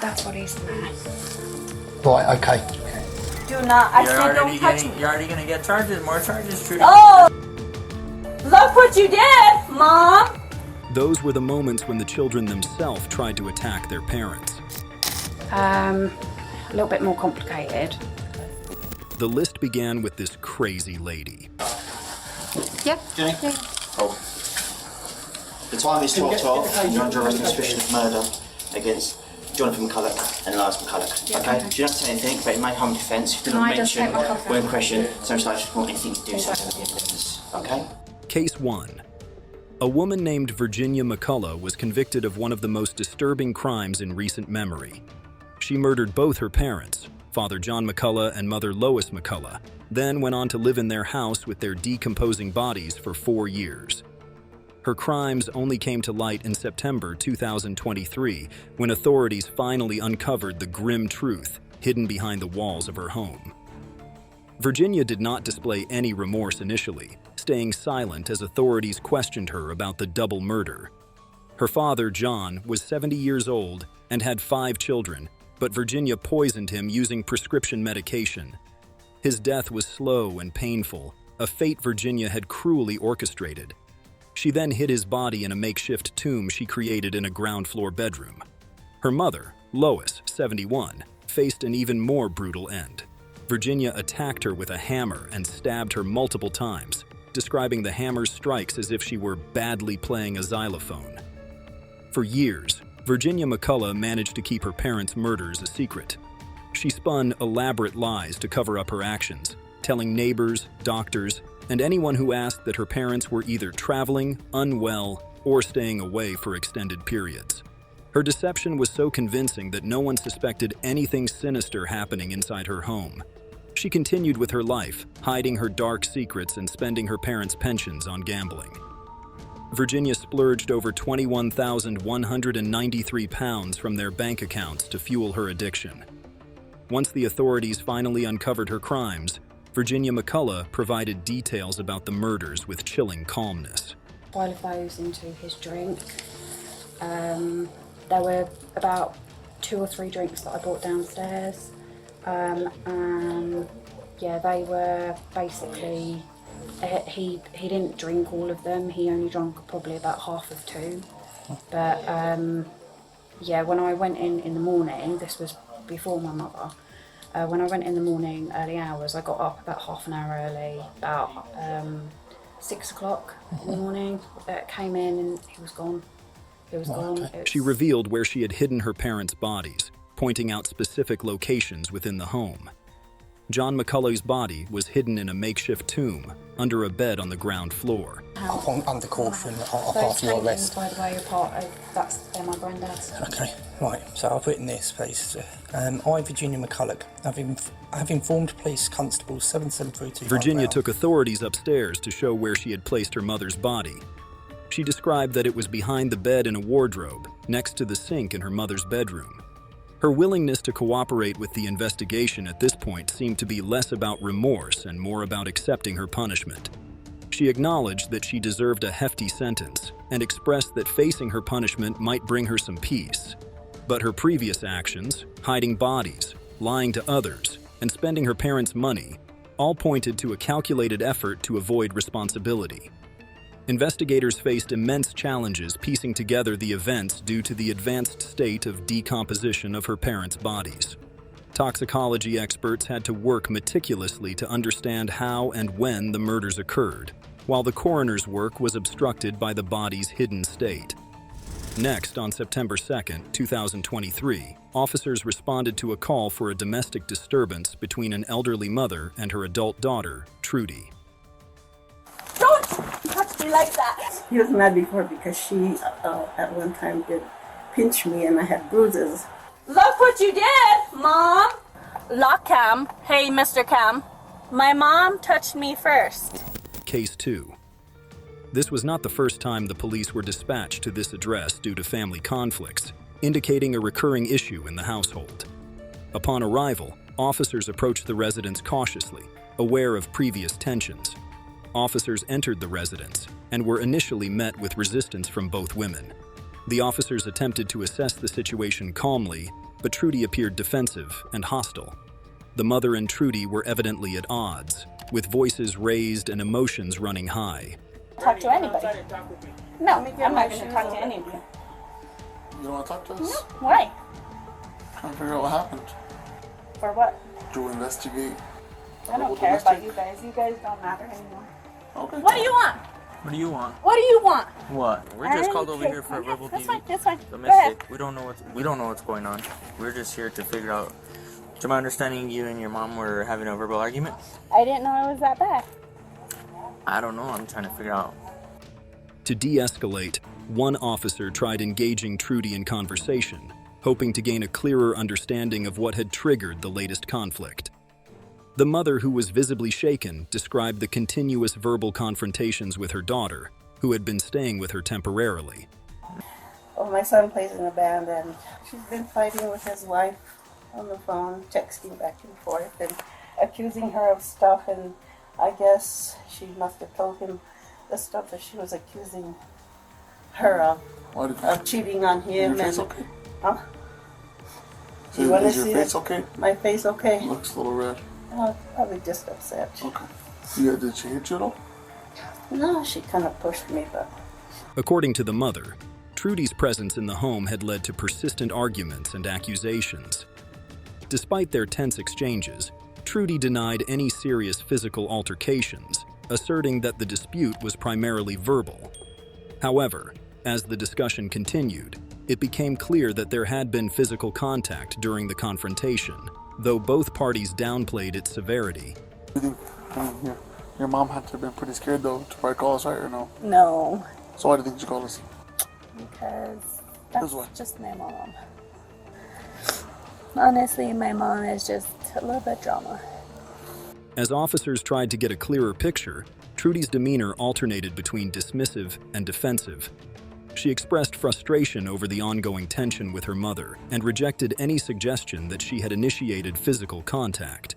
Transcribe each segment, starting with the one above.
That's what he's there. Right, okay. Do not, I said don't touch me. You're already gonna get charges, more charges, Trudy. Oh! Look what you did, Mom! Those were the moments when the children themselves tried to attack their parents. A little bit more complicated. The list began with this crazy lady. Yep. Jenny? Cool. The time is 12:12. You're under arrest on suspicion of murder against Jonathan McCulloch and Lars McCulloch. Yeah, okay? okay. You don't have to say anything, but in my home defence, you do No, not I just mention take my cover when off. question, so much like want anything to do something with the evidence. Okay? Case 1. A woman named Virginia McCulloch was convicted of one of the most disturbing crimes in recent memory. She murdered both her parents, Father John McCulloch and Mother Lois McCulloch, then went on to live in their house with their decomposing bodies for 4 years. Her crimes only came to light in September 2023, when authorities finally uncovered the grim truth hidden behind the walls of her home. Virginia did not display any remorse initially, staying silent as authorities questioned her about the double murder. Her father, John, was 70 years old and had 5 children, but Virginia poisoned him using prescription medication. His death was slow and painful, a fate Virginia had cruelly orchestrated. She then hid his body in a makeshift tomb she created in a ground-floor bedroom. Her mother, Lois, 71, faced an even more brutal end. Virginia attacked her with a hammer and stabbed her multiple times, describing the hammer's strikes as if she were badly playing a xylophone. For years, Virginia McCulloch managed to keep her parents' murders a secret. She spun elaborate lies to cover up her actions, telling neighbors, doctors, and anyone who asked that her parents were either traveling, unwell, or staying away for extended periods. Her deception was so convincing that no one suspected anything sinister happening inside her home. She continued with her life, hiding her dark secrets and spending her parents' pensions on gambling. Virginia splurged over £21,193 from their bank accounts to fuel her addiction. Once the authorities finally uncovered her crimes, Virginia McCulloch provided details about the murders with chilling calmness. 5 of those into his drink. There were about 2 or 3 drinks that I brought downstairs. And yeah, they were basically, he didn't drink all of them. He only drank probably about half of 2. But yeah, when I went in the morning, this was before my mother. When I went in the morning, early hours, I got up about half an hour early, about 6 o'clock in the morning. Came in and he was gone. He was gone. She revealed where she had hidden her parents' bodies, pointing out specific locations within the home. John McCullough's body was hidden in a makeshift tomb under a bed on the ground floor. Up under caution, Those after your paintings, arrest. by the way, are part of, they're my granddad's. Okay, right, so I've written this, please. I, Virginia McCulloch, have informed Police Constable 77325. Virginia took authorities upstairs to show where she had placed her mother's body. She described that it was behind the bed in a wardrobe, next to the sink in her mother's bedroom. Her willingness to cooperate with the investigation at this point seemed to be less about remorse and more about accepting her punishment. She acknowledged that she deserved a hefty sentence and expressed that facing her punishment might bring her some peace. But her previous actions, hiding bodies, lying to others, and spending her parents' money, all pointed to a calculated effort to avoid responsibility. Investigators faced immense challenges piecing together the events due to the advanced state of decomposition of her parents' bodies. Toxicology experts had to work meticulously to understand how and when the murders occurred, while the coroner's work was obstructed by the body's hidden state. Next, on September 2, 2023, officers responded to a call for a domestic disturbance between an elderly mother and her adult daughter, Trudy. Don't touch me like that. He was mad before because she at one time did pinch me and I had bruises. Look what you did, Mom! Lock Cam. Hey, Mr. Cam. My mom touched me first. Case 2. This was not the first time the police were dispatched to this address due to family conflicts, indicating a recurring issue in the household. Upon arrival, officers approached the residence cautiously, aware of previous tensions. Officers entered the residence and were initially met with resistance from both women. The officers attempted to assess the situation calmly, but Trudy appeared defensive and hostile. The mother and Trudy were evidently at odds, with voices raised and emotions running high. Talk to anybody. No, I'm not going to talk to any of you. You don't want to talk to us? Why? Trying to figure out what happened. For what? To investigate. I don't care about you guys. You guys don't matter anymore. Okay. What do you want? What do you want? What do you want? What? We're I just don't called over care. here for a Okay, verbal that's DV. fine. That's fine. Go ahead. Domestic. We don't know what's going on. We're just here to figure out. To my understanding, you and your mom were having a verbal argument. I didn't know it was that bad. I don't know. I'm trying to figure out. To de-escalate, one officer tried engaging Trudy in conversation, hoping to gain a clearer understanding of what had triggered the latest conflict. The mother, who was visibly shaken, described the continuous verbal confrontations with her daughter, who had been staying with her temporarily. Well, my son plays in a band, and she's been fighting with his wife on the phone, texting back and forth, and accusing her of stuff, and I guess she must have told him the stuff that she was accusing her of cheating on him. Is your face and okay? Huh? So You wanna is your see face it? okay? My face okay? Looks a little red. Probably just upset. Okay. Did she hit you at all? No, she kind of pushed me, but According to the mother, Trudy's presence in the home had led to persistent arguments and accusations. Despite their tense exchanges, Trudy denied any serious physical altercations, asserting that the dispute was primarily verbal. However, as the discussion continued, it became clear that there had been physical contact during the confrontation, though both parties downplayed its severity. You think your mom had to have been pretty scared though to probably call us, right, or no? No, So why do you think she called us? because Because what? that's just my mom. Honestly, my mom is just a little bit drama. As officers tried to get a clearer picture, Trudy's demeanor alternated between dismissive and defensive. She expressed frustration over the ongoing tension with her mother and rejected any suggestion that she had initiated physical contact.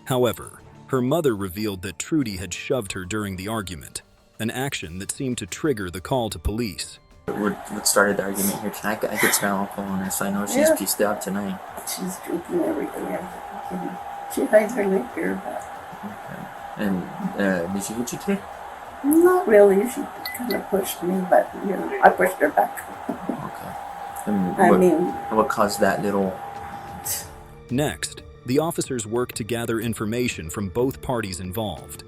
However, her mother revealed that Trudy had shoved her during the argument, an action that seemed to trigger the call to police. What started the argument here tonight? I could smell alcohol on her, so I know she's Yeah. pieced out tonight. she's drinking everything. She hides her liquor, but And did she hit you today? not really. She kind of pushed me, but I pushed her back. Okay. And I what, mean, what caused that little? Next, the officers worked to gather information from both parties involved.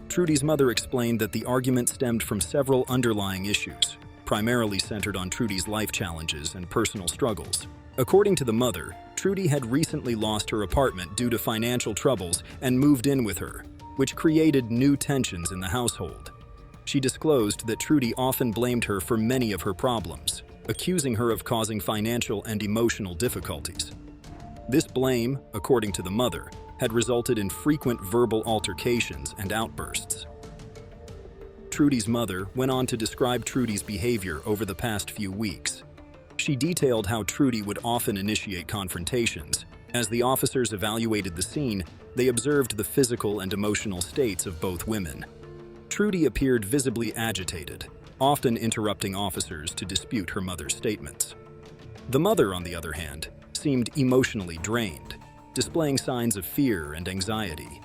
Trudy's mother explained that the argument stemmed from several underlying issues, primarily centered on Trudy's life challenges and personal struggles. According to the mother, Trudy had recently lost her apartment due to financial troubles and moved in with her, which created new tensions in the household. She disclosed that Trudy often blamed her for many of her problems, accusing her of causing financial and emotional difficulties. This blame, according to the mother, had resulted in frequent verbal altercations and outbursts. Trudy's mother went on to describe Trudy's behavior over the past few weeks. She detailed how Trudy would often initiate confrontations. As the officers evaluated the scene, they observed the physical and emotional states of both women. Trudy appeared visibly agitated, often interrupting officers to dispute her mother's statements. The mother, on the other hand, seemed emotionally drained, displaying signs of fear and anxiety.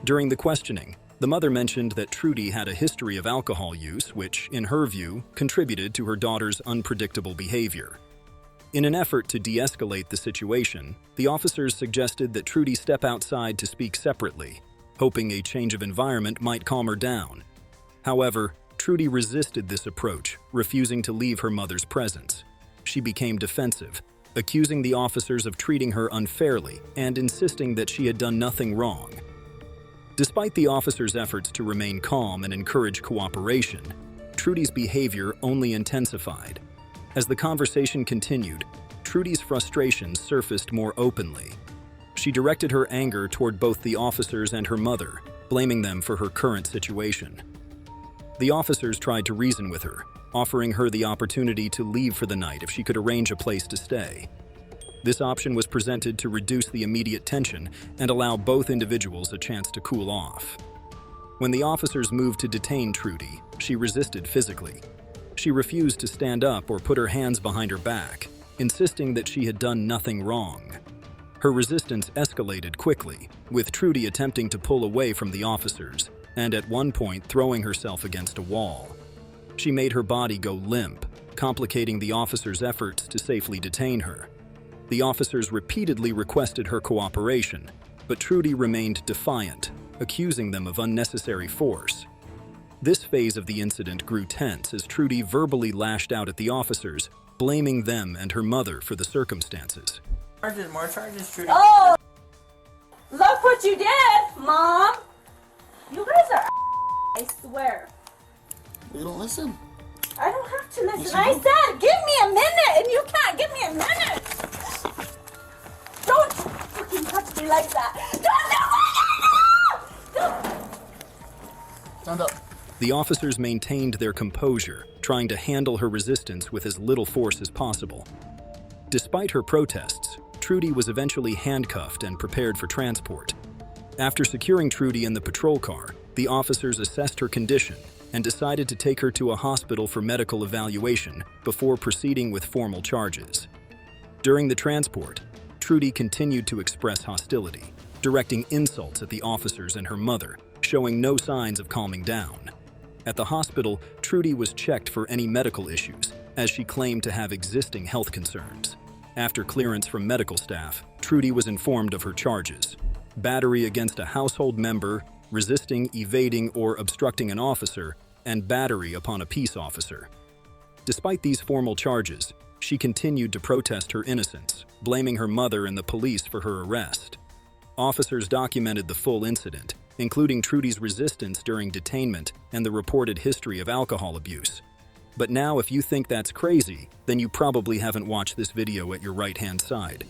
During the questioning, the mother mentioned that Trudy had a history of alcohol use, which, in her view, contributed to her daughter's unpredictable behavior. In an effort to de-escalate the situation, the officers suggested that Trudy step outside to speak separately, hoping a change of environment might calm her down. However, Trudy resisted this approach, refusing to leave her mother's presence. She became defensive, accusing the officers of treating her unfairly and insisting that she had done nothing wrong. Despite the officers' efforts to remain calm and encourage cooperation, Trudy's behavior only intensified. As the conversation continued, Trudy's frustrations surfaced more openly. She directed her anger toward both the officers and her mother, blaming them for her current situation. The officers tried to reason with her, offering her the opportunity to leave for the night if she could arrange a place to stay. This option was presented to reduce the immediate tension and allow both individuals a chance to cool off. When the officers moved to detain Trudy, she resisted physically. She refused to stand up or put her hands behind her back, insisting that she had done nothing wrong. Her resistance escalated quickly, with Trudy attempting to pull away from the officers and at one point throwing herself against a wall. She made her body go limp, complicating the officers' efforts to safely detain her. The officers repeatedly requested her cooperation, but Trudy remained defiant, accusing them of unnecessary force. This phase of the incident grew tense as Trudy verbally lashed out at the officers, blaming them and her mother for the circumstances. More charges, Trudy. Oh! Look what you did, Mom! You guys are I swear. You don't listen. I don't have to listen. I said, give me a minute, and you can't give me a minute. Don't fucking touch me like that. Don't. Stand up. The officers maintained their composure, trying to handle her resistance with as little force as possible. Despite her protests, Trudy was eventually handcuffed and prepared for transport. After securing Trudy in the patrol car, the officers assessed her condition and decided to take her to a hospital for medical evaluation before proceeding with formal charges. During the transport, Trudy continued to express hostility, directing insults at the officers and her mother, showing no signs of calming down. At the hospital, Trudy was checked for any medical issues, as she claimed to have existing health concerns. After clearance from medical staff, Trudy was informed of her charges: battery against a household member, resisting, evading, or obstructing an officer, and battery upon a peace officer. Despite these formal charges, she continued to protest her innocence, blaming her mother and the police for her arrest. Officers documented the full incident, including Trudy's resistance during detainment and the reported history of alcohol abuse. But now, if you think that's crazy, then you probably haven't watched this video at your right-hand side.